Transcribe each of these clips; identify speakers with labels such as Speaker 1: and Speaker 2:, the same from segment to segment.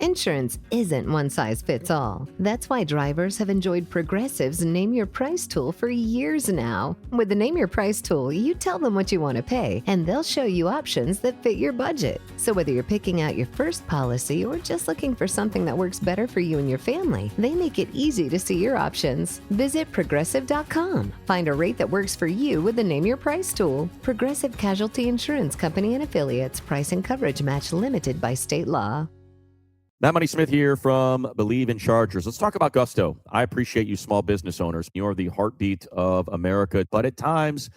Speaker 1: Insurance isn't one size fits all. That's why drivers have enjoyed Progressive's Name Your Price tool for years now. With the Name Your Price tool, you tell them what you want to pay, and they'll show you options that fit your budget. So whether you're picking out your first policy or just looking for something that works better for you and your family, they make it easy to see your options. Visit Progressive.com. Find a rate that works for you with the Name Your Price tool. Progressive Casualty Insurance Company and Affiliates. Price and coverage match limited by state law.
Speaker 2: Matt Money Smith here from Believe in Chargers. Let's talk about Gusto. I appreciate you small business owners. You're the heartbeat of America, but at times,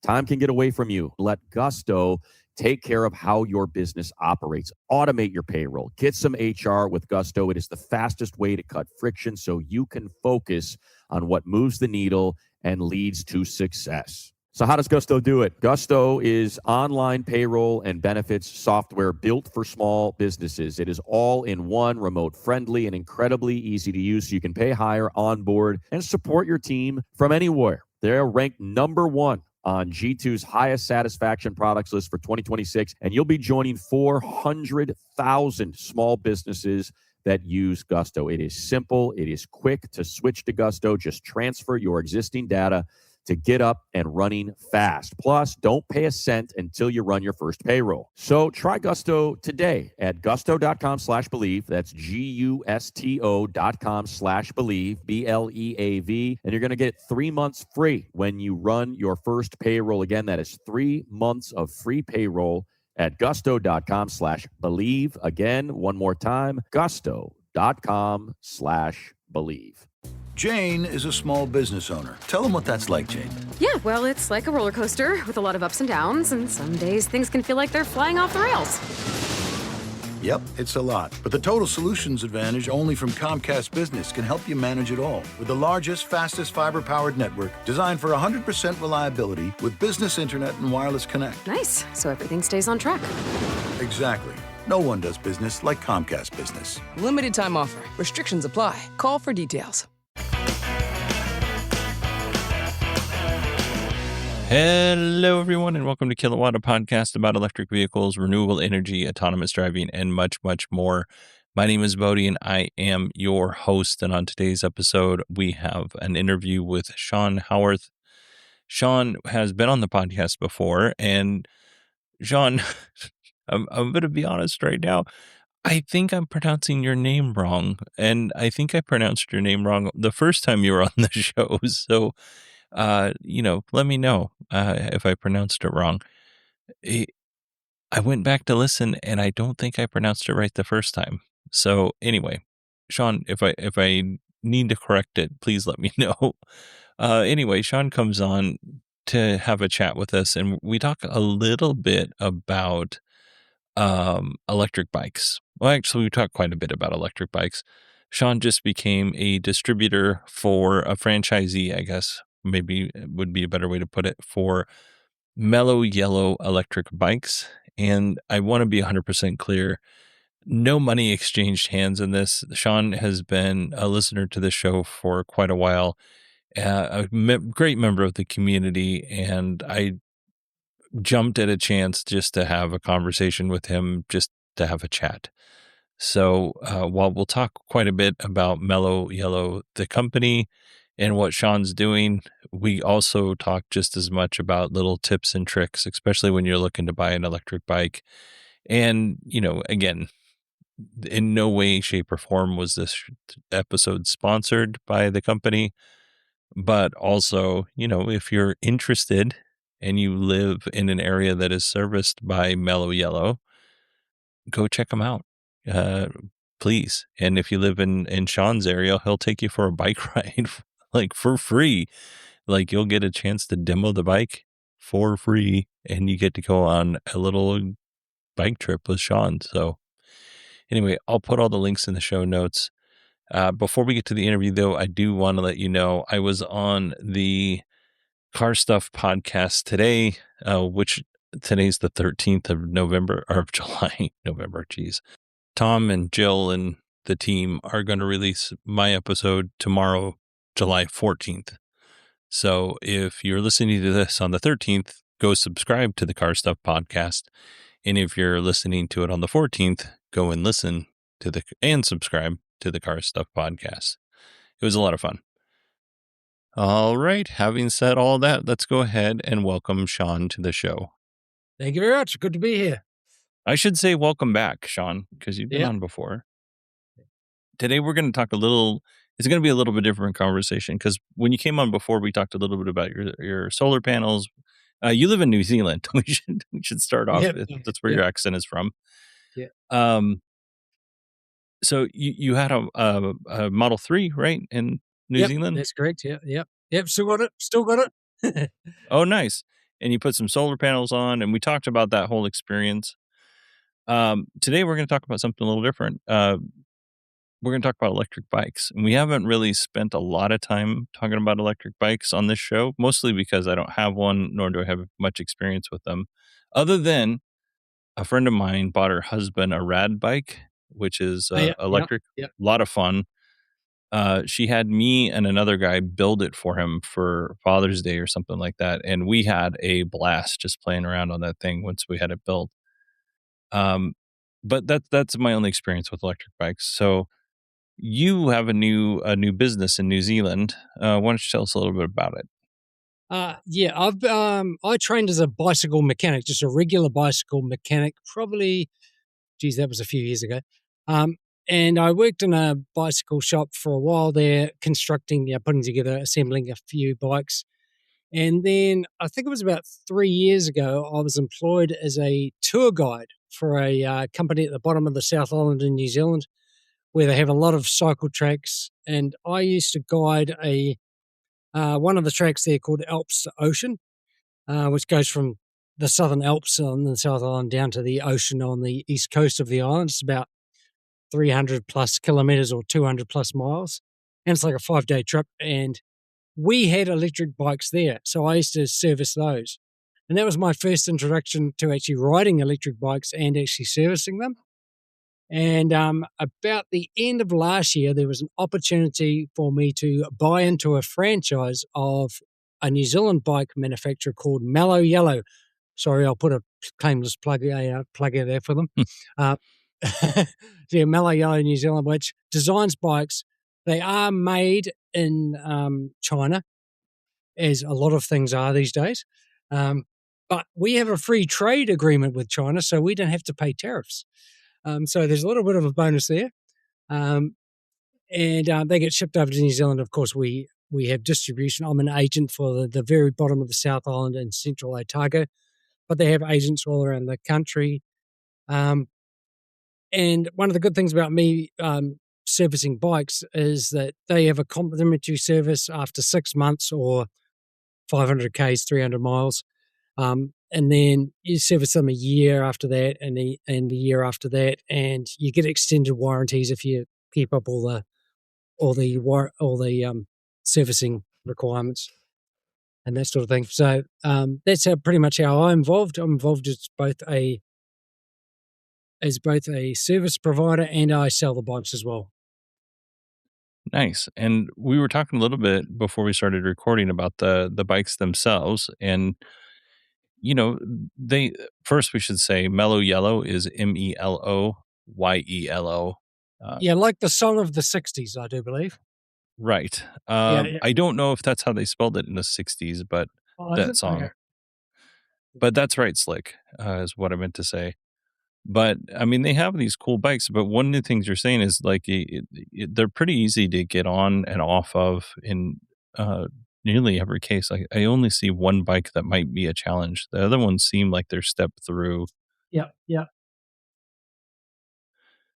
Speaker 2: time can get away from you. Let Gusto take care of how your business operates. Automate your payroll. Get some HR with Gusto. It is the fastest way to cut friction so you can focus on what moves the needle and leads to success. So how does Gusto do it? Gusto is online payroll and benefits software built for small businesses. It is all in one, remote friendly, and incredibly easy to use so you can pay higher, onboard, and support your team from anywhere. They're ranked number one on G2's highest satisfaction products list for 2026, and you'll be joining 400,000 small businesses that use Gusto. It is simple. It is quick to switch to Gusto. Just transfer your existing data to get up and running fast. Plus, don't pay a cent until you run your first payroll. So try Gusto today at gusto.com/believe. That's GUSTO.com/believe, BLEAV. And you're going to get 3 months free when you run your first payroll. Again, that is 3 months of free payroll at gusto.com/believe. Again, one more time, gusto.com/believe.
Speaker 3: Jane is a small business owner. Tell them what that's like, Jane.
Speaker 4: Yeah, well, it's like a roller coaster with a lot of ups and downs, and some days things can feel like they're flying off the rails.
Speaker 3: Yep, it's a lot. But the Total Solutions Advantage only from Comcast Business can help you manage it all. With the largest, fastest fiber-powered network designed for 100% reliability with business internet and wireless connect.
Speaker 4: Nice, so everything stays on track.
Speaker 3: Exactly. No one does business like Comcast Business.
Speaker 5: Limited time offer. Restrictions apply. Call for details.
Speaker 6: Hello, everyone, and welcome to Kilowatt, a podcast about electric vehicles, renewable energy, autonomous driving, and much, much more. My name is Bodie, and I am your host. And on today's episode, we have an interview with Shaun Howarth. Shaun has been on the podcast before, and Shaun, I'm going to be honest right now. I think I'm pronouncing your name wrong, and I think I pronounced your name wrong the first time you were on the show. So, let me know if I pronounced it wrong. I went back to listen, and I don't think I pronounced it right the first time. So anyway, Shaun, if I need to correct it, please let me know. Anyway, Shaun comes on to have a chat with us, and we talk a little bit about electric bikes. Well, actually, we talk quite a bit about electric bikes. Shaun just became a distributor for a franchisee, I guess. Maybe it would be a better way to put it, for MeloYelo electric bikes. And I want to be 100% clear, no money exchanged hands in this. Shaun has been a listener to the show for quite a while, a great member of the community, and I jumped at a chance just to have a conversation with him, just to have a chat. So while we'll talk quite a bit about MeloYelo, the company, and what Shaun's doing, we also talk just as much about little tips and tricks, especially when you're looking to buy an electric bike. And, again, in no way, shape, or form was this episode sponsored by the company. But also, if you're interested and you live in an area that is serviced by MeloYelo, go check them out. Please. And if you live in Shaun's area, he'll take you for a bike ride for free. You'll get a chance to demo the bike for free, and you get to go on a little bike trip with Shaun. So anyway, I'll put all the links in the show notes. Before we get to the interview, though, I do want to let you know I was on the Car Stuff podcast today, which today's the 13th of November, or of July, November, geez. Tom and Jill and the team are going to release my episode tomorrow, July 14th. So if you're listening to this on the 13th, go subscribe to the Car Stuff podcast. And if you're listening to it on the 14th, go and listen and subscribe to the Car Stuff Podcast. It was a lot of fun. All right. Having said all that, let's go ahead and welcome Sean to the show.
Speaker 7: Thank you very much. Good to be here.
Speaker 6: I should say welcome back, Sean, because you've been on before. Today we're going to talk it's going to be a little bit different conversation because when you came on before, we talked a little bit about your solar panels. You live in New Zealand. We should start off. That's where your accent is from.
Speaker 7: Yeah.
Speaker 6: So you had a Model 3, right, in New Zealand?
Speaker 7: That's correct. Yep. Still got it.
Speaker 6: Oh, nice. And you put some solar panels on, and we talked about that whole experience. Today we're going to talk about something a little different. We're going to talk about electric bikes. And we haven't really spent a lot of time talking about electric bikes on this show, mostly because I don't have one, nor do I have much experience with them. Other than a friend of mine bought her husband a rad bike, which is electric, a lot of fun. She had me and another guy build it for him for Father's Day or something like that. And we had a blast just playing around on that thing once we had it built. But that's my only experience with electric bikes. So you have a new business in New Zealand. Why don't you tell us a little bit about it?
Speaker 7: I trained as a bicycle mechanic, just a regular bicycle mechanic, probably, that was a few years ago. And I worked in a bicycle shop for a while there, constructing, putting together, assembling a few bikes. And then I think it was about 3 years ago, I was employed as a tour guide for a company at the bottom of the South Island in New Zealand, where they have a lot of cycle tracks. And I used to guide one of the tracks there called Alps to Ocean, which goes from the Southern Alps on the South Island down to the ocean on the east coast of the island. It's about 300 plus kilometers or 200 plus miles. And it's like a 5-day trip. And we had electric bikes there. So I used to service those. And that was my first introduction to actually riding electric bikes and actually servicing them. And about the end of last year, there was an opportunity for me to buy into a franchise of a New Zealand bike manufacturer called MeloYelo. Sorry, I'll put a claimless plug out there for them. MeloYelo New Zealand, which designs bikes. They are made in China, as a lot of things are these days. But we have a free trade agreement with China, so we don't have to pay tariffs. So there's a little bit of a bonus there. And they get shipped over to New Zealand. Of course, we have distribution. I'm an agent for the very bottom of the South Island and Central Otago, but they have agents all around the country. And one of the good things about me servicing bikes is that they have a complimentary service after 6 months or 500 Ks, 300 miles. And then you service them a year after that and the year after that. And you get extended warranties if you keep up all the servicing requirements and that sort of thing. So that's pretty much how I'm involved. I'm involved as both a service provider and I sell the bikes as well.
Speaker 6: Nice. And we were talking a little bit before we started recording about the bikes themselves. And, first we should say MeloYelo is MeloYelo.
Speaker 7: Like the song of the 60s, I do believe.
Speaker 6: Right. I don't know if that's how they spelled it in the 60s, but that song. Okay. But that's right, Slick, is what I meant to say. But, I mean, they have these cool bikes, but one of the things you're saying is, like, they're pretty easy to get on and off of in nearly every case. I only see one bike that might be a challenge. The other ones seem like they're stepped through.
Speaker 7: Yeah.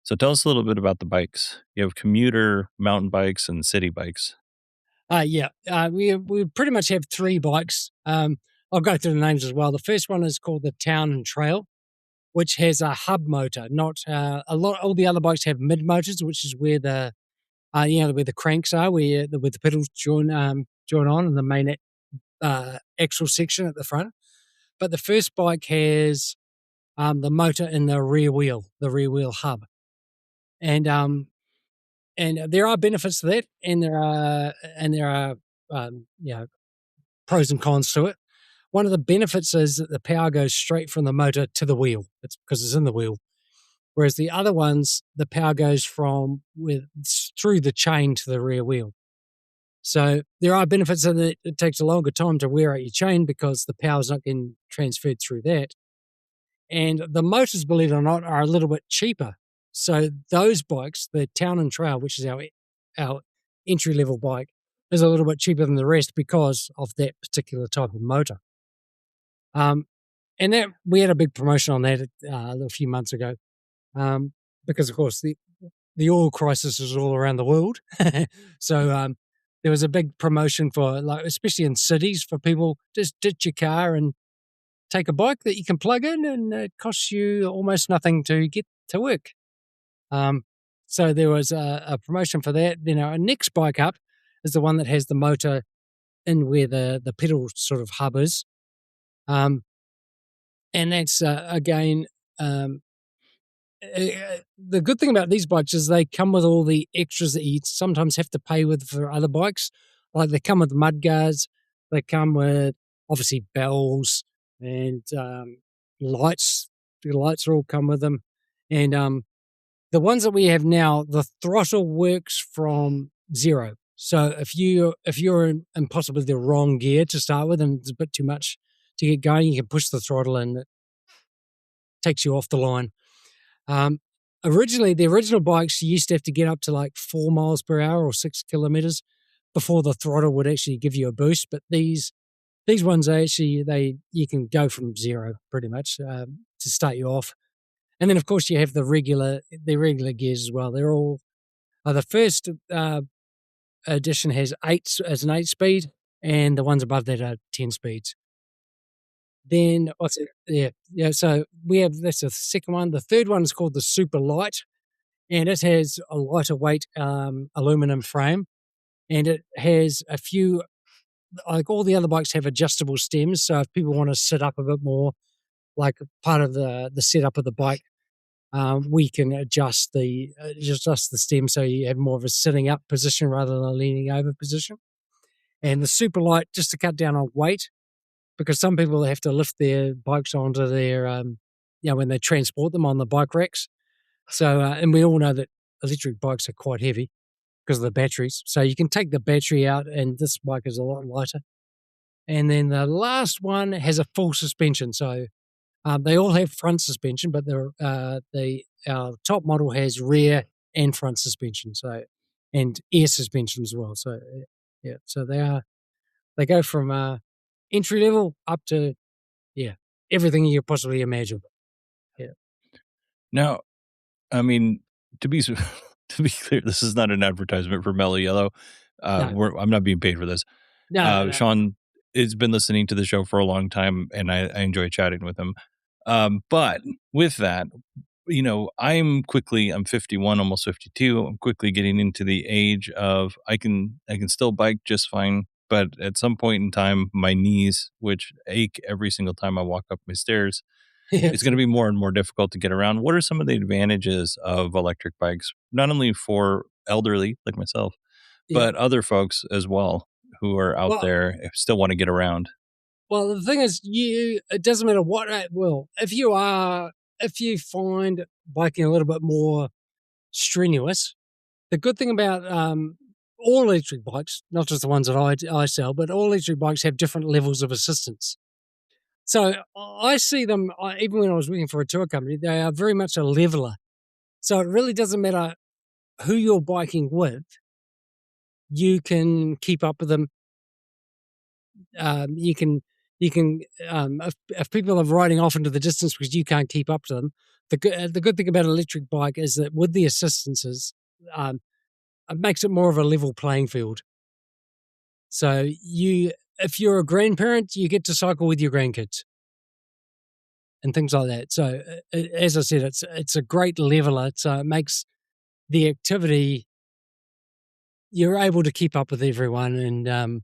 Speaker 6: So tell us a little bit about the bikes. You have commuter, mountain bikes, and city bikes.
Speaker 7: We pretty much have 3 bikes. I'll go through the names as well. The first one is called the Town and Trail, which has a hub motor. Not all the other bikes have mid motors, which is where the where the cranks are, where the pedals join on in the main axle section at the front. But the first bike has the motor in the rear wheel hub, and there are benefits to that, and there are pros and cons to it. One of the benefits is that the power goes straight from the motor to the wheel. It's because it's in the wheel. Whereas the other ones, the power goes through the chain to the rear wheel. So there are benefits in that it takes a longer time to wear out your chain because the power's not getting transferred through that. And the motors, believe it or not, are a little bit cheaper. So those bikes, the Town and Trail, which is our entry-level bike, is a little bit cheaper than the rest because of that particular type of motor. And that we had a big promotion on that a few months ago because, of course, the oil crisis is all around the world. So there was a big promotion for, like, especially in cities, for people just ditch your car and take a bike that you can plug in, and it costs you almost nothing to get to work. So there was a promotion for that. Then our next bike up is the one that has the motor in where the pedal sort of hub is. And that's, again, the good thing about these bikes is they come with all the extras that you sometimes have to pay with for other bikes. Like they come with mud guards, they come with obviously bells and lights. The lights all come with them. And the ones that we have now, the throttle works from 0. So if you're in possibly the wrong gear to start with and it's a bit too much to get going, you can push the throttle and it takes you off the line. Originally, the original bikes, you used to have to get up to like 4 miles per hour or 6 kilometers before the throttle would actually give you a boost. But these ones, you can go from 0 pretty much to start you off. And then, of course, you have the regular gears as well. They're all the first edition has an 8-speed, and the ones above that are 10 speeds. Then what's it? Yeah. So that's the second one. The third one is called the Super Light, and it has a lighter weight aluminum frame, and it has a few, like all the other bikes have adjustable stems. So if people want to sit up a bit more, like part of the setup of the bike, we can adjust the stem so you have more of a sitting up position rather than a leaning over position. And the Super Light, just to cut down on weight, because some people have to lift their bikes onto their, when they transport them on the bike racks. So, and we all know that electric bikes are quite heavy because of the batteries. So you can take the battery out, and this bike is a lot lighter. And then the last one has a full suspension. So they all have front suspension, but our top model has rear and front suspension. So, and air suspension as well. So, yeah. So they go from entry level up to everything you possibly imagine. Yeah.
Speaker 6: Now, I mean, to be clear, this is not an advertisement for MeloYelo.
Speaker 7: No.
Speaker 6: I'm not being paid for this.
Speaker 7: No.
Speaker 6: Sean has been listening to the show for a long time, and I enjoy chatting with him. But with that, I'm 51, almost 52. I'm quickly getting into the age of I can still bike just fine. But at some point in time, my knees, which ache every single time I walk up my stairs, it's going to be more and more difficult to get around. What are some of the advantages of electric bikes, not only for elderly like myself, but other folks as well who are out there who still want to get around?
Speaker 7: Well, the thing is, it doesn't matter what. If you find biking a little bit more strenuous, the good thing about all electric bikes, not just the ones that I sell, but all electric bikes have different levels of assistance. So I see them, even when I was working for a tour company, they are very much a leveler. So it really doesn't matter who you're biking with. You can keep up with them. You can if people are riding off into the distance because you can't keep up to them, the good thing about an electric bike is that with the assistances, it makes it more of a level playing field. So if you're a grandparent, you get to cycle with your grandkids and things like that. So as I said, it's a great leveler. So it makes the activity, you're able to keep up with everyone. And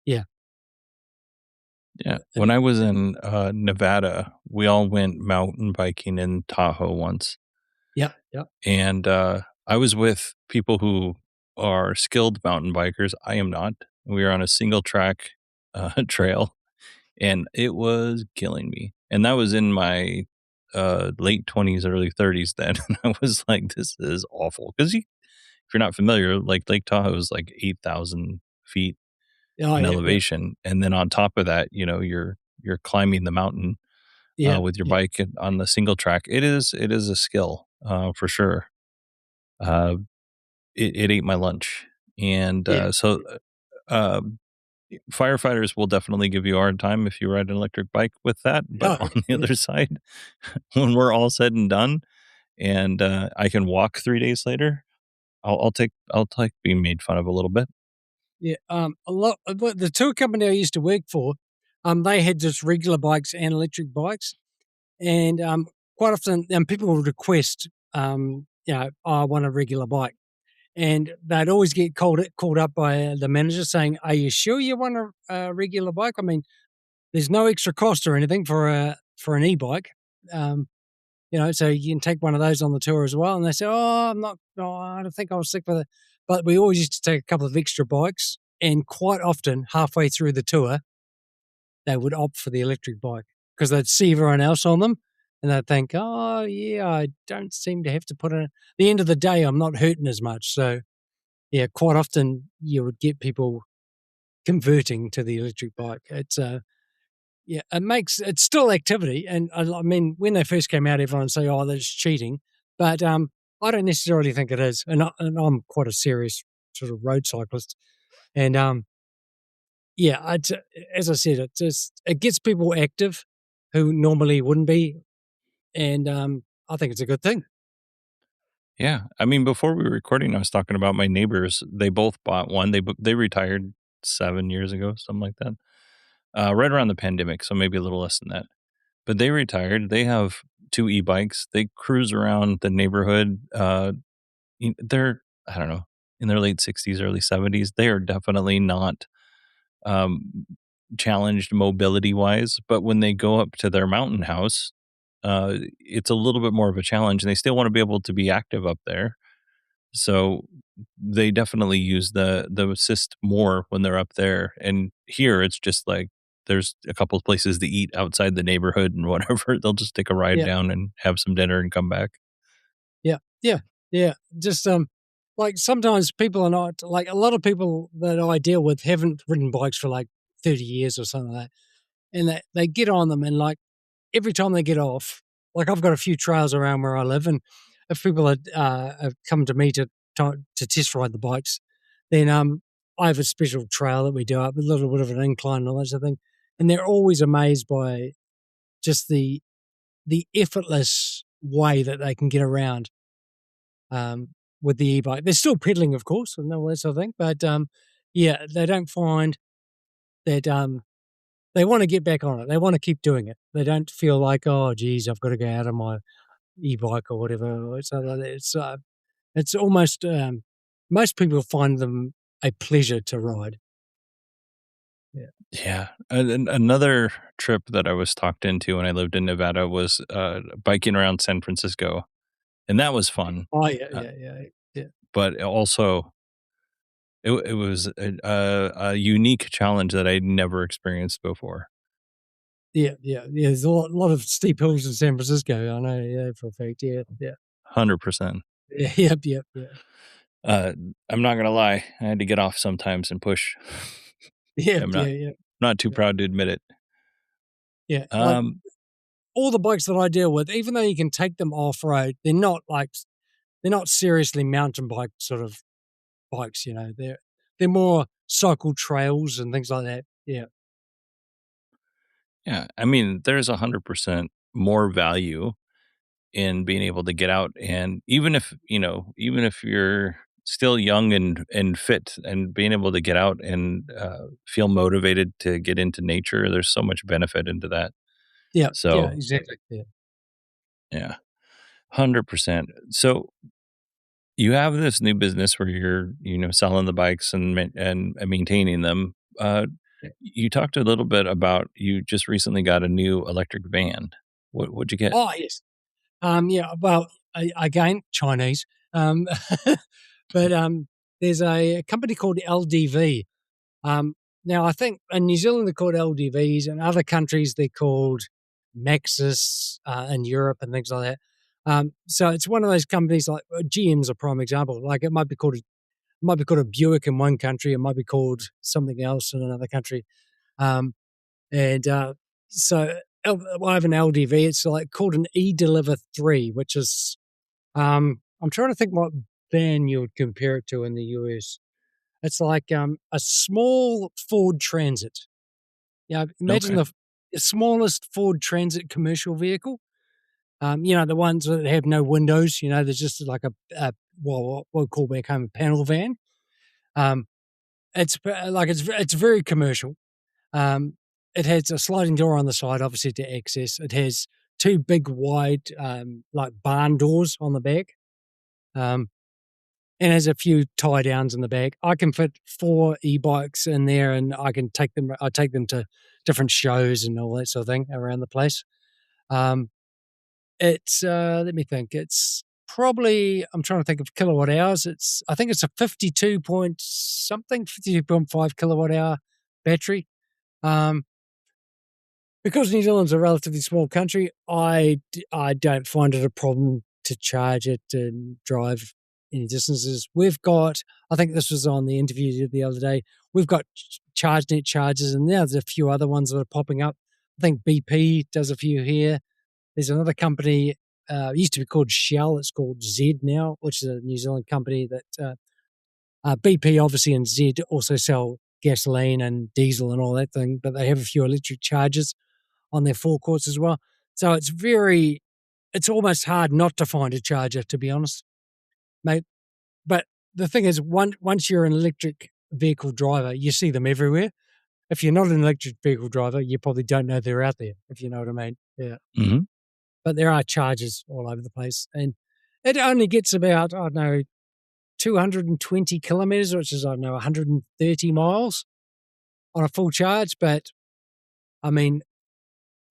Speaker 6: yeah. When I was in Nevada, we all went mountain biking in Tahoe once.
Speaker 7: Yeah.
Speaker 6: And I was with people who are skilled mountain bikers. I am not. We were on a single track trail, and it was killing me. And that was in my late 20s, early 30s then. And I was like, this is awful. Because if you're not familiar, like Lake Tahoe is like 8,000 feet
Speaker 7: Oh,
Speaker 6: in
Speaker 7: yeah, yeah,
Speaker 6: elevation. And then on top of that, you're climbing the mountain
Speaker 7: yeah,
Speaker 6: with your
Speaker 7: yeah,
Speaker 6: bike on the single track. It is a skill for sure. Uh, it ate my lunch. And
Speaker 7: yeah.
Speaker 6: uh, firefighters will definitely give you a hard time if you ride an electric bike with that. But
Speaker 7: Oh,
Speaker 6: on the
Speaker 7: yeah,
Speaker 6: other side, when we're all said and done, and I can walk 3 days later, I'll take being made fun of a little bit.
Speaker 7: yeah. A lot. But the tour company I used to work for, they had just regular bikes and electric bikes, and quite often, people would request, "Oh, I want a regular bike," and they'd always get called up by the manager saying, "Are you sure you want a regular bike? I mean, there's no extra cost or anything for an e-bike." Um, so you can take one of those on the tour as well. And they say, "Oh, I'm not. Oh, I don't think I was sick with it." But we always used to take a couple of extra bikes, and quite often, halfway through the tour, they would opt for the electric bike because they'd see everyone else on them, and they'd think, "Oh, yeah, I don't seem to have to put in." At the end of the day, I'm not hurting as much. So, yeah, quite often you would get people converting to the electric bike. Yeah, it's still activity, and I mean, when they first came out, everyone would say, "Oh, that's cheating," but I don't necessarily think it is, and I'm quite a serious sort of road cyclist, and yeah, as I said, it gets people active who normally wouldn't be, and I think it's a good thing.
Speaker 6: Yeah, I mean, before we were recording, I was talking about my neighbors. They both bought one. They retired 7 years ago, something like that, right around the pandemic, so maybe a little less than that. But they retired. They have two e-bikes. They cruise around the neighborhood. They're, I don't know, in their late 60s, early 70s. They are definitely not um, challenged mobility wise, but when they go up to their mountain house, it's a little bit more of a challenge, and they still want to be able to be active up there. So they definitely use the assist more when they're up there. And here it's just like there's a couple of places to eat outside the neighborhood and whatever. They'll just take a ride
Speaker 7: Yeah,
Speaker 6: down and have some dinner and come back.
Speaker 7: yeah, yeah, yeah. Just like sometimes people are not like a lot of people that I deal with haven't ridden bikes for like 30 years or something like that, and they get on them and like every time they get off, like I've got a few trails around where I live, and if people have come to me to test ride the bikes, then I have a special trail that we do up a little bit of an incline and all that sort of thing, and they're always amazed by just the effortless way that they can get around um, with the e-bike. They're still pedaling, of course, and all that sort of thing, but yeah, they don't find that they want to get back on it. They want to keep doing it. They don't feel like, oh, geez, I've got to go out on my e-bike or whatever. It's almost most people find them a pleasure to ride. Yeah.
Speaker 6: Yeah. And another trip that I was talked into when I lived in Nevada was biking around San Francisco. And that was fun.
Speaker 7: Oh yeah,
Speaker 6: Uh,
Speaker 7: yeah, yeah, yeah,
Speaker 6: but also, it was a unique challenge that I'd never experienced before.
Speaker 7: yeah, yeah, yeah. There's a lot of steep hills in San Francisco. I know, yeah, for a fact. Yeah, yeah,
Speaker 6: 100%.
Speaker 7: yeah, yep, yep, yeah,
Speaker 6: Uh, I'm not gonna lie, I had to get off sometimes and push.
Speaker 7: yeah,
Speaker 6: I'm
Speaker 7: yeah,
Speaker 6: not
Speaker 7: yeah,
Speaker 6: not too
Speaker 7: yeah.
Speaker 6: proud to admit it.
Speaker 7: Yeah. Like
Speaker 6: Um,
Speaker 7: all the bikes that I deal with, even though you can take them off road, they're not seriously mountain bike sort of bikes. They're more cycle trails and things like that. Yeah,
Speaker 6: yeah, I mean, there's 100% more value in being able to get out, and even if you're still young and fit and being able to get out and feel motivated to get into nature, there's so much benefit into that.
Speaker 7: yeah, yeah,
Speaker 6: So,
Speaker 7: exactly. Yeah.
Speaker 6: yeah, 100%. So you have this new business where you're, selling the bikes and maintaining them. You talked a little bit about you just recently got a new electric van. What'd you get?
Speaker 7: Oh yes. Yeah. Well, again, Chinese. Um, but there's a company called LDV. Um, Now I think in New Zealand they're called LDVs, and other countries they're called. Maxis in Europe and things like that. So it's one of those companies like GM's a prime example. Like it might be called a Buick in one country, it might be called something else in another country. So I have an LDV. It's like called an eDeliver 3, which is I'm trying to think what van you would compare it to in the US. It's like a small Ford Transit. Yeah, imagine the smallest Ford Transit commercial vehicle. The ones that have no windows. There's just like what we call back home a panel van. It's very commercial. It has a sliding door on the side, obviously to access. It has two big wide like barn doors on the back. And has a few tie downs in the back. I can fit 4 e-bikes in there, and I take them to different shows and all that sort of thing around the place. It's let me think. It's probably, I'm trying to think of kilowatt hours. I think it's a 52.5 kilowatt hour battery. Because New Zealand's a relatively small country, I don't find it a problem to charge it and drive any distances. We've got, I think this was on the interview you did the other day, we've got ChargeNet chargers, and now there's a few other ones that are popping up. I think BP does a few here. There's another company, it used to be called Shell, it's called Z now, which is a New Zealand company that BP obviously and Z also sell gasoline and diesel and all that thing, but they have a few electric chargers on their forecourts as well. So it's almost hard not to find a charger, to be honest, mate. But the thing is, once you're an electric vehicle driver, you see them everywhere. If you're not an electric vehicle driver, you probably don't know they're out there, if you know what I mean. Yeah.
Speaker 6: Mm-hmm.
Speaker 7: But there are chargers all over the place. And it only gets about, 220 kilometers, which is, 130 miles on a full charge. But, I mean,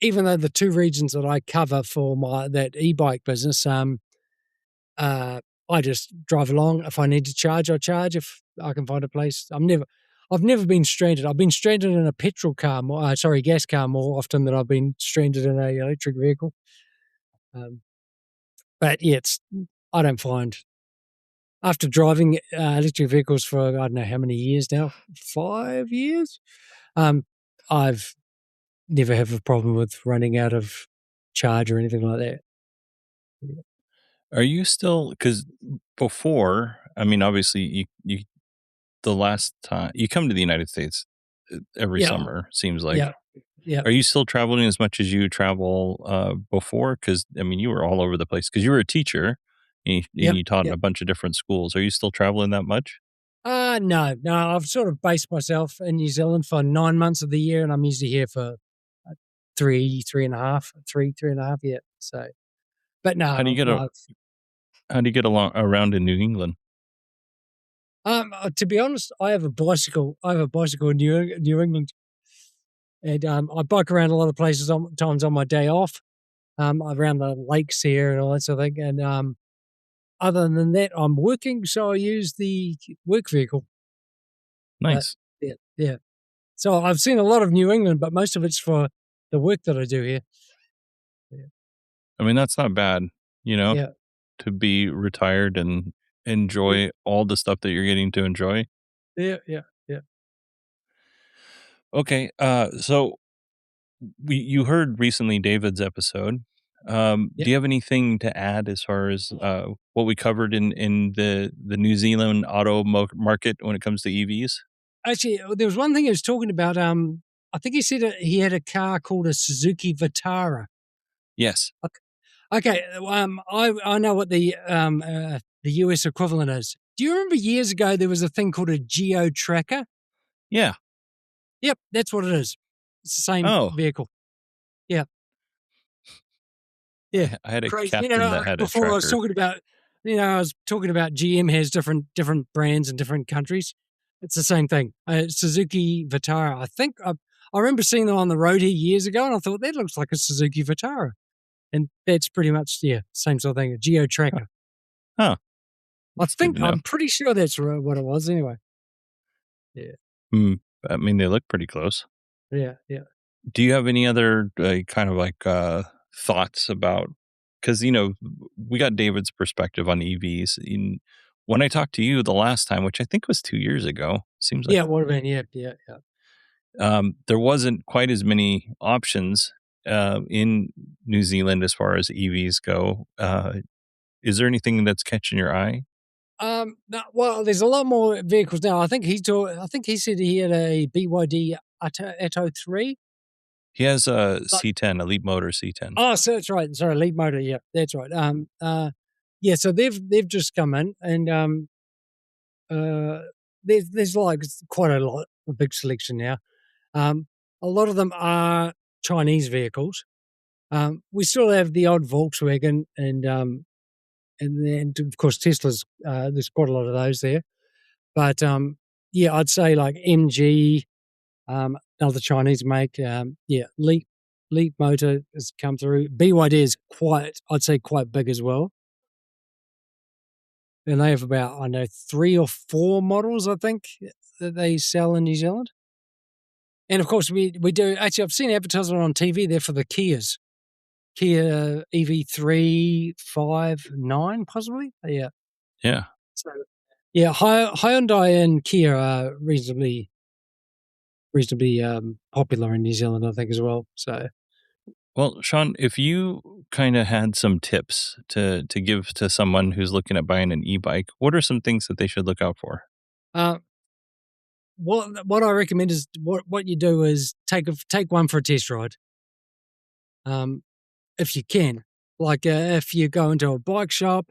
Speaker 7: even though the 2 regions that I cover for that e-bike business, I just drive along. If I need to charge, I charge. If I can find a place, I've never been stranded. I've been stranded in a gas car more often than I've been stranded in an electric vehicle. But yeah, I don't find, after driving electric vehicles for I don't know how many years now, 5 years, I've never have a problem with running out of charge or anything like that. Yeah.
Speaker 6: Are you still, because before, I mean, obviously you the last time you come to the United States every summer, seems like.
Speaker 7: Yeah.
Speaker 6: Are you still traveling as much as you travel before? Because, I mean, you were all over the place because you were a teacher and you taught in a bunch of different schools. Are you still traveling that much?
Speaker 7: No. I've sort of based myself in New Zealand for 9 months of the year, and I'm usually here for three and a half. Yeah. So, but no.
Speaker 6: How do you get along around in New England?
Speaker 7: To be honest, I have a bicycle in New England, and I bike around a lot of places sometimes on my day off, around the lakes here and all that sort of thing. And other than that, I'm working, so I use the work vehicle.
Speaker 6: Nice.
Speaker 7: Yeah. So I've seen a lot of New England, but most of it's for the work that I do here. Yeah.
Speaker 6: I mean, that's not bad, to be retired and enjoy all the stuff that you're getting to enjoy.
Speaker 7: Yeah.
Speaker 6: Okay, so you heard recently David's episode. Do you have anything to add as far as what we covered in the New Zealand auto market when it comes to EVs?
Speaker 7: Actually, there was one thing he was talking about. I think he said he had a car called a Suzuki Vitara.
Speaker 6: Yes.
Speaker 7: Okay. I know what the US equivalent is. Do you remember years ago there was a thing called a Geo Tracker?
Speaker 6: Yeah.
Speaker 7: Yep, that's what it is. It's the same vehicle. Yeah. Yeah.
Speaker 6: I had a
Speaker 7: Crazy.
Speaker 6: captain that had
Speaker 7: before
Speaker 6: a tracker.
Speaker 7: I was talking about GM has different brands in different countries. It's the same thing. Suzuki Vitara. I think I remember seeing them on the road here years ago, and I thought that looks like a Suzuki Vitara. And that's pretty much, same sort of thing, a Geo Tracker.
Speaker 6: Huh.
Speaker 7: I'm pretty sure that's what it was anyway. Yeah.
Speaker 6: I mean, they look pretty close.
Speaker 7: Yeah.
Speaker 6: Do you have any other kind of like thoughts about, because, we got David's perspective on EVs. When I talked to you the last time, which I think was 2 years ago, seems like,
Speaker 7: Yeah, what about yeah.
Speaker 6: there wasn't quite as many options in New Zealand as far as EVs go. Is there anything that's catching your eye?
Speaker 7: No, well, there's a lot more vehicles now. I think he said he had a BYD Atto 3.
Speaker 6: He has a
Speaker 7: But
Speaker 6: C10, a Leap Motor C10.
Speaker 7: oh, so that's right. Sorry, Leap Motor. Yeah, that's right. Yeah. So they've just come in, and there's like quite a big selection now. A lot of them are Chinese vehicles. We still have the odd Volkswagen, and then of course Tesla's. There's quite a lot of those there, but yeah, I'd say like MG, another Chinese make. Yeah, Leap Motor has come through. BYD is I'd say quite big as well. And they have about, I know, 3 or 4 models, I think, that they sell in New Zealand. And of course, we do. Actually, I've seen advertisement on TV there for the Kias. Kia EV3, 5, 9, possibly. Yeah.
Speaker 6: Yeah.
Speaker 7: So, yeah, Hyundai and Kia are reasonably popular in New Zealand, I think, as well. So,
Speaker 6: Well, Sean, if you kind of had some tips to give to someone who's looking at buying an e-bike, what are some things that they should look out for?
Speaker 7: what I recommend is what you do is take one for a test ride. If you can, like if you go into a bike shop,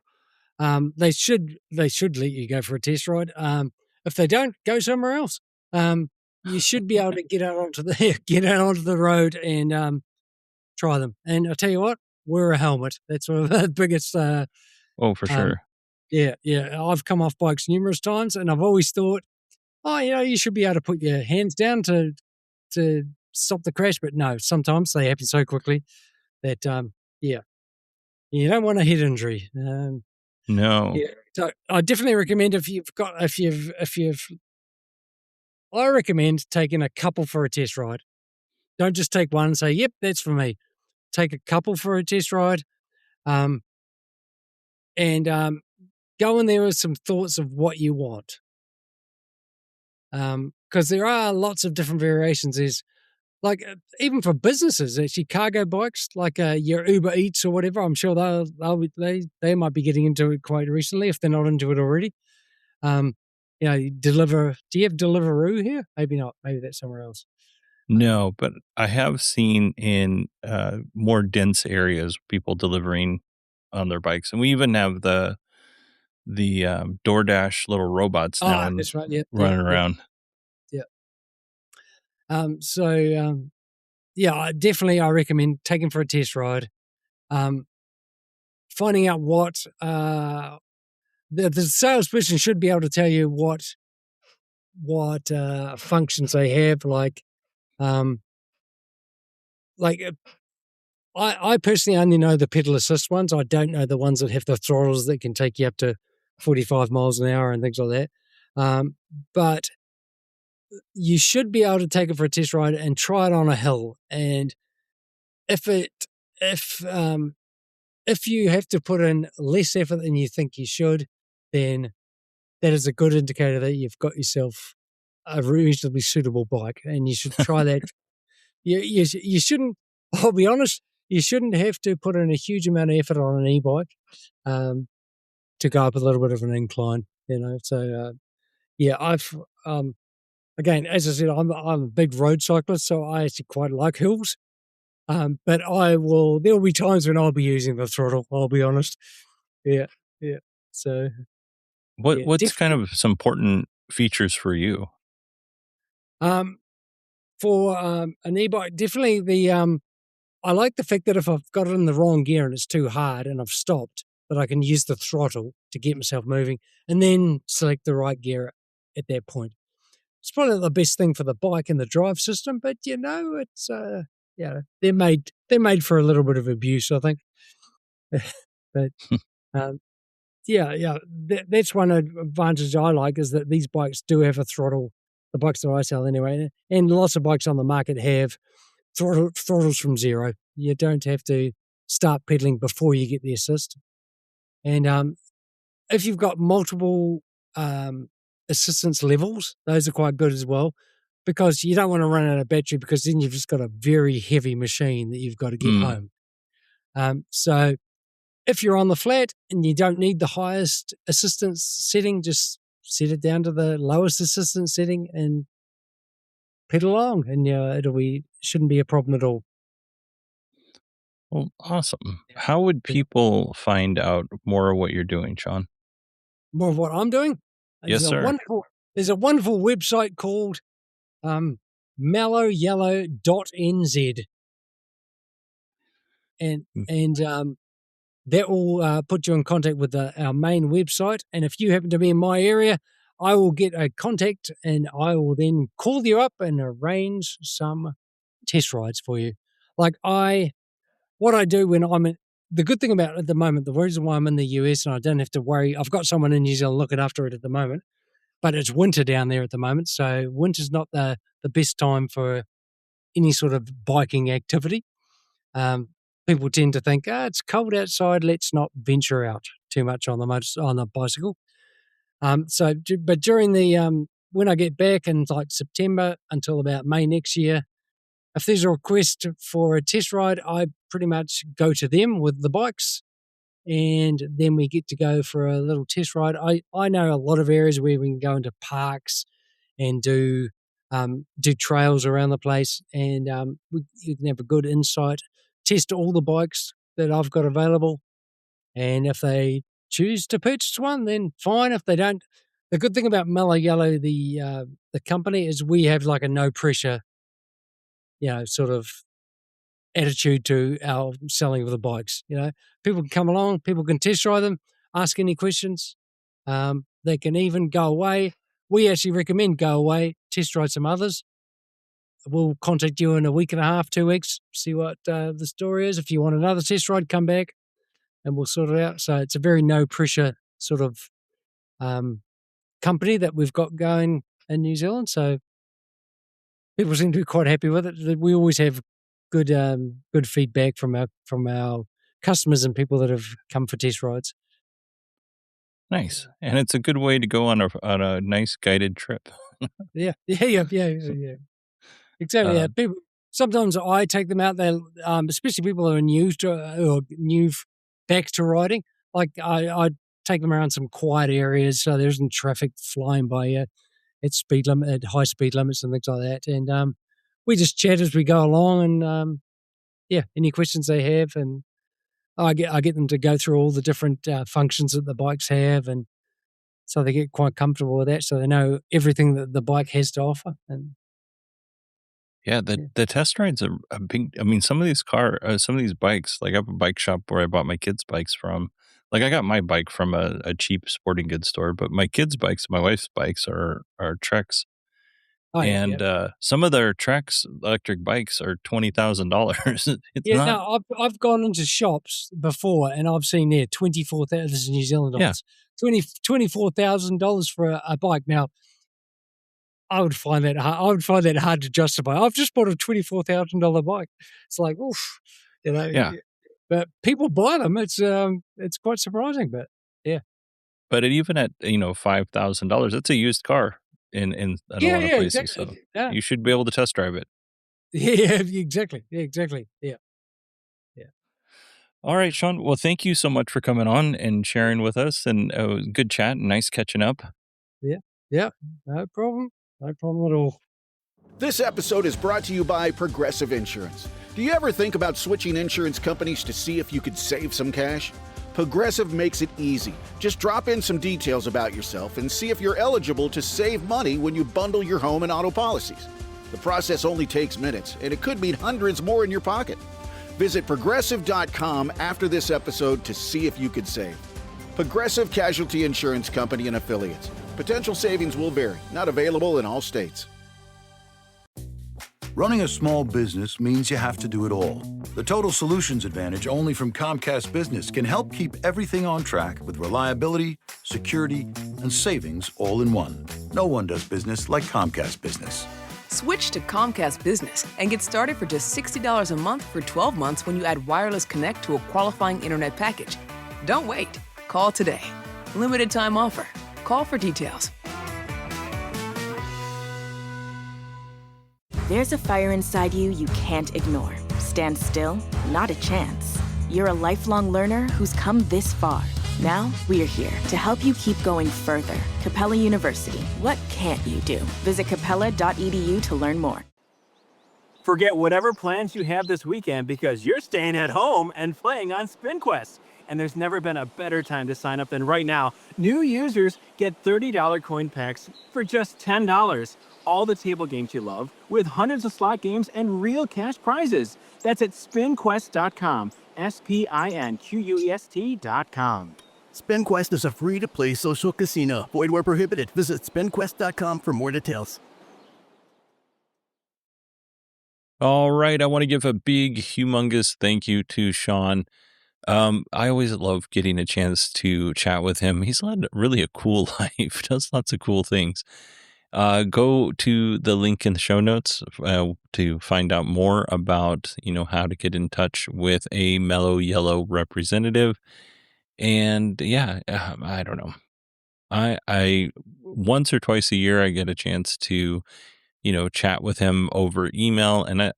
Speaker 7: they should let you go for a test ride. If they don't, go somewhere else. You should be able to get out onto the road and try them. And I'll tell you what, wear a helmet. That's one of the biggest.
Speaker 6: Oh, for sure.
Speaker 7: Yeah. I've come off bikes numerous times, and I've always thought, you should be able to put your hands down to stop the crash. But no, sometimes they happen so quickly that you don't want a head injury.
Speaker 6: No.
Speaker 7: Yeah, so I definitely recommend I recommend taking a couple for a test ride. Don't just take one and say, "Yep, that's for me." Take a couple for a test ride, and go in there with some thoughts of what you want. Because there are lots of different variations. There's like even for businesses, actually cargo bikes like your Uber Eats or whatever. I'm sure they might be getting into it quite recently if they're not into it already. Deliver. Do you have Deliveroo here? Maybe not. Maybe that's somewhere else.
Speaker 6: No, but I have seen in more dense areas people delivering on their bikes, and we even have the DoorDash little robots now
Speaker 7: That's right. Yeah,
Speaker 6: running around.
Speaker 7: Yeah. Definitely I recommend taking for a test ride. Finding out what the salesperson should be able to tell you what functions they have, I personally only know the pedal assist ones. I don't know the ones that have the throttles that can take you up to 45 miles an hour and things like that. But you should be able to take it for a test ride and try it on a hill. And if you have to put in less effort than you think you should, then that is a good indicator that you've got yourself a reasonably suitable bike, and you should try that. You shouldn't. I'll be honest. You shouldn't have to put in a huge amount of effort on an e-bike to go up a little bit of an incline. So I've again, as I said, I'm a big road cyclist, so I actually quite like hills. But there will be times when I'll be using the throttle. I'll be honest. Yeah. So,
Speaker 6: what's kind of some important features for you?
Speaker 7: For an e-bike, definitely I like the fact that if I've got it in the wrong gear and it's too hard and I've stopped, that I can use the throttle to get myself moving and then select the right gear at that point. It's probably not the best thing for the bike and the drive system, but it's they're made for a little bit of abuse, I think. But that's one advantage I like, is that these bikes do have a throttle. The bikes that I sell anyway, and lots of bikes on the market have. throttles from zero. You don't have to start pedaling before you get the assist. And if you've got multiple assistance levels, those are quite good as well, because you don't want to run out of battery, because then you've just got a very heavy machine that you've got to get home. So if you're on the flat and you don't need the highest assistance setting, just set it down to the lowest assistance setting and pedal along, and shouldn't be a problem at all.
Speaker 6: Well, awesome. How would people find out more of what you're doing, Sean?
Speaker 7: More of what I'm doing?
Speaker 6: Yes, sir.
Speaker 7: There's a wonderful website called MeloYelo.nz. And that will put you in contact with our main website. And if you happen to be in my area, I will get a contact and I will then call you up and arrange some test rides for you. What I do when the good thing about it at the moment, the reason why I'm in the US and I don't have to worry, I've got someone in New Zealand looking after it at the moment, but it's winter down there at the moment. So winter's not the best time for any sort of biking activity. People tend to think, it's cold outside, let's not venture out too much on the bicycle. But during the when I get back in like September until about May next year, if there's a request for a test ride, I pretty much go to them with the bikes, and then we get to go for a little test ride. I know a lot of areas where we can go into parks and do trails around the place, and you can have a good insight, test all the bikes that I've got available, and if they choose to purchase one, then fine. If they don't, the good thing about MeloYelo, the company, is we have like a no pressure, sort of attitude to our selling of the bikes. People can come along, people can test drive them, ask any questions. They can even go away. We actually recommend go away, test drive some others. We'll contact you in a week and a half, 2 weeks, see what the story is. If you want another test ride, come back and we'll sort it out. So it's a very no pressure sort of company that we've got going in New Zealand. So people seem to be quite happy with it. We always have good feedback from our customers and people that have come for test rides.
Speaker 6: Nice, and it's a good way to go on a nice guided trip.
Speaker 7: Yeah. Exactly. People, sometimes I take them out there, especially people who are new back to riding. Like I take them around some quiet areas so there isn't traffic flying by you at high speed limits and things like that. And we just chat as we go along, and any questions they have, and I get them to go through all the different functions that the bikes have, and so they get quite comfortable with that, so they know everything that the bike has to offer. And
Speaker 6: the test rides are a big. I mean, some of these bikes, like I have a bike shop where I bought my kids' bikes from. Like I got my bike from a cheap sporting goods store, but my kids' bikes, my wife's bikes are Treks.
Speaker 7: Oh, yeah,
Speaker 6: and some of their Treks electric bikes are $20,000.
Speaker 7: I've gone into shops before and I've seen there $24,000. This is New Zealand dollars. $24,000 for a bike. Now, I would find that hard to justify. I've just bought a $24,000 bike. It's like, oof,
Speaker 6: Yeah.
Speaker 7: But people buy them. It's quite surprising, but yeah.
Speaker 6: But even at $5,000, it's a used car in a lot of places.
Speaker 7: Exactly.
Speaker 6: So you should be able to test drive it.
Speaker 7: Yeah, exactly. Yeah, exactly. Yeah.
Speaker 6: All right, Sean. Well, thank you so much for coming on and sharing with us, and it was a good chat and nice catching up.
Speaker 7: Yeah. No problem. No problem at all.
Speaker 8: This episode is brought to you by Progressive Insurance. Do you ever think about switching insurance companies to see if you could save some cash? Progressive makes it easy. Just drop in some details about yourself and see if you're eligible to save money when you bundle your home and auto policies. The process only takes minutes, and it could mean hundreds more in your pocket. Visit Progressive.com after this episode to see if you could save. Progressive Casualty Insurance Company and Affiliates. Potential savings will vary. Not available in all states.
Speaker 3: Running a small business means you have to do it all. The Total Solutions Advantage only from Comcast Business can help keep everything on track with reliability, security, and savings all in one. No one does business like Comcast Business.
Speaker 5: Switch to Comcast Business and get started for just $60 a month for 12 months when you add wireless connect to a qualifying internet package. Don't wait. Call today. Limited time offer. Call for details.
Speaker 9: There's a fire inside you can't ignore. Stand still? Not a chance. You're a lifelong learner who's come this far. Now, we're here to help you keep going further. Capella University. What can't you do? Visit capella.edu to learn more.
Speaker 10: Forget whatever plans you have this weekend because you're staying at home and playing on SpinQuest. And there's never been a better time to sign up than right now. New users get $30 coin packs for just $10. All the table games you love with hundreds of slot games and real cash prizes. That's at spinquest.com. SPINQUEST.com.
Speaker 11: SpinQuest is a free-to-play social casino. Void where prohibited. Visit spinquest.com for more details.
Speaker 6: All right. I want to give a big, humongous thank you to Shaun. I always love getting a chance to chat with him. He's led really a cool life, does lots of cool things. Go to the link in the show notes to find out more about, how to get in touch with a MeloYelo representative. And yeah, I don't know. I once or twice a year, I get a chance to, chat with him over email. And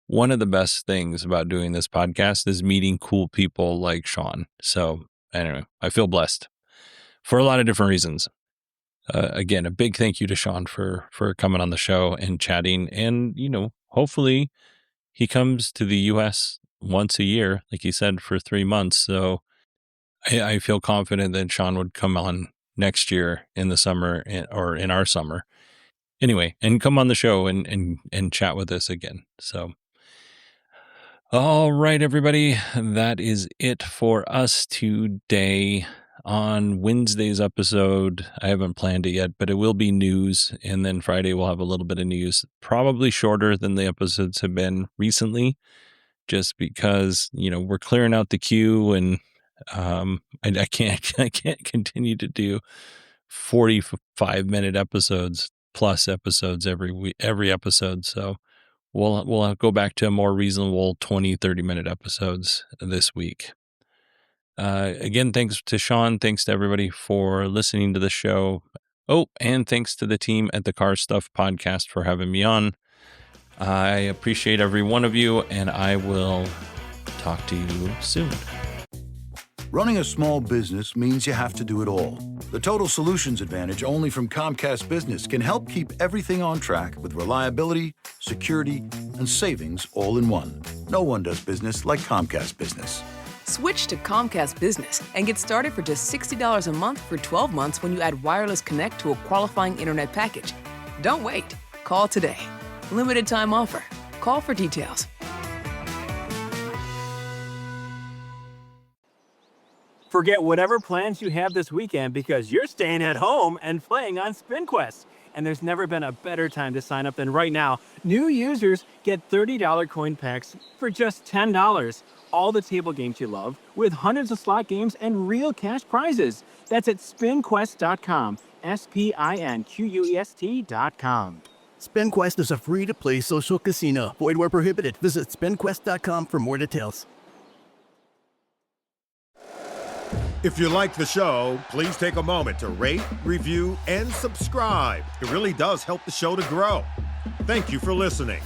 Speaker 6: one of the best things about doing this podcast is meeting cool people like Shaun. So anyway, I feel blessed for a lot of different reasons. Again, a big thank you to Shaun for coming on the show and chatting. And, hopefully he comes to the U.S. once a year, like he said, for 3 months. So I feel confident that Shaun would come on next year in the summer or in our summer. Anyway, and come on the show and chat with us again. So, all right, everybody, that is it for us today. On Wednesday's episode, I haven't planned it yet, but it will be news. And then Friday, we'll have a little bit of news, probably shorter than the episodes have been recently, just because, we're clearing out the queue and I can't continue to do 45-minute episodes plus episodes every episode. So we'll go back to a more reasonable 20-30-minute episodes this week. Again, thanks to Shaun. Thanks to everybody for listening to the show. Oh, and thanks to the team at the Car Stuff Podcast for having me on. I appreciate every one of you, and I will talk to you soon.
Speaker 3: Running a small business means you have to do it all. The Total Solutions Advantage only from Comcast Business can help keep everything on track with reliability, security, and savings all in one. No one does business like Comcast Business.
Speaker 5: Switch to Comcast Business and get started for just $60 a month for 12 months when you add wireless connect to a qualifying internet package. Don't wait. Call today. Limited time offer. Call for details.
Speaker 10: Forget whatever plans you have this weekend because you're staying at home and playing on SpinQuest. And there's never been a better time to sign up than right now. New users get $30 coin packs for just $10. All the table games you love with hundreds of slot games and real cash prizes. That's at spinquest.com. SPINQUEST.com.
Speaker 11: SpinQuest is a free-to-play social casino. Void where prohibited. Visit spinquest.com for more details.
Speaker 12: If you like the show, please take a moment to rate, review, and subscribe. It really does help the show to grow. Thank you for listening.